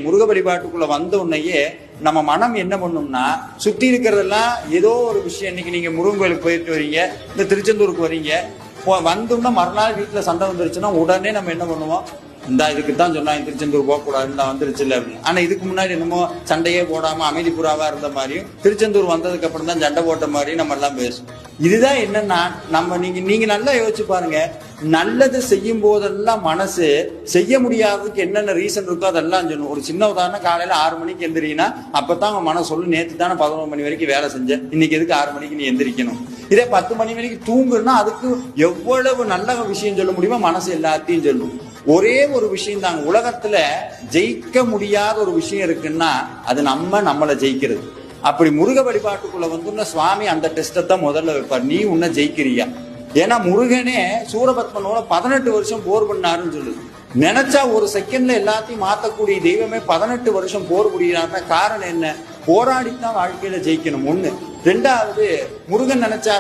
முருக வழிபாட்டுக்குள்ள வந்த உடனேயே நம்ம மனம் என்ன பண்ணும்னா, சுத்தி இருக்கிறதெல்லாம் ஏதோ ஒரு விஷயம். இன்னைக்கு நீங்க முருகன் கோயிலுக்கு போயிட்டு வரீங்க, இந்த திருச்செந்தூருக்கு வரீங்க, வந்தோம்னா மறுநாள் வீட்டுல சண்டை வந்துருச்சுன்னா உடனே நம்ம என்ன பண்ணுவோம், இந்த இதுக்கு தான் சொன்னாங்க திருச்செந்தூர் போகக்கூடாதுன்னு தான் வந்துருச்சு இல்லை அப்படின்னு. ஆனா இதுக்கு முன்னாடி என்னமோ சண்டையே போடாம அமைதி புறாவா இருந்த மாதிரியும், திருச்செந்தூர் வந்ததுக்கு அப்புறம் தான் சண்டை போட்ட மாதிரியும் நம்ம எல்லாம் பேசும். இதுதான் என்னன்னா, நம்ம நீங்க நல்லா யோசிச்சு பாருங்க. நல்லது செய்யும் போதெல்லாம் மனசு செய்ய முடியாததுக்கு என்னென்ன ரீசன் இருக்கோ அதெல்லாம் சொல்லணும். ஒரு சின்ன உதாரணம், காலையில 6 மணிக்கு எந்திரினா அப்பதான் அவங்க மனசு சொல்லு, நேற்று தானே 11 மணி வரைக்கும் வேலை செஞ்சேன், இன்னைக்கு எதுக்கு 6 மணிக்கு நீ எந்திரிக்கணும். இதே 10 மணி வரைக்கும் தூங்குன்னா அதுக்கு எவ்வளவு நல்ல விஷயம் சொல்ல முடியுமோ மனசு எல்லாத்தையும் சொல்லும். ஒரே ஒரு விஷயம் தாங்க, உலகத்துல ஜெயிக்க முடியாத ஒரு விஷயம் இருக்குன்னா அது நம்மளை ஜெயிக்கிறது. அப்படி முருக வழிபாட்டுக்குள்ள வந்து சுவாமி அந்த டெஸ்ட்டை தான் முதல்ல வைப்பார், நீ உன்னை ஜெயிக்கிறியா. ஏன்னா முருகனே சூரபத்மனோட 18 வருஷம் போர் பண்ணாருன்னு சொல்லுது. நினைச்சா ஒரு செகண்ட்ல எல்லாத்தையும் மாத்தக்கூடிய தெய்வமே 18 வருஷம் போர் புரிகிறாருன்னா காரணம் என்ன? போராடித்தான் வாழ்க்கையில ஜெயிக்கணும். ஒண்ணு. ரெண்டாவது, முருகன் நினைச்சா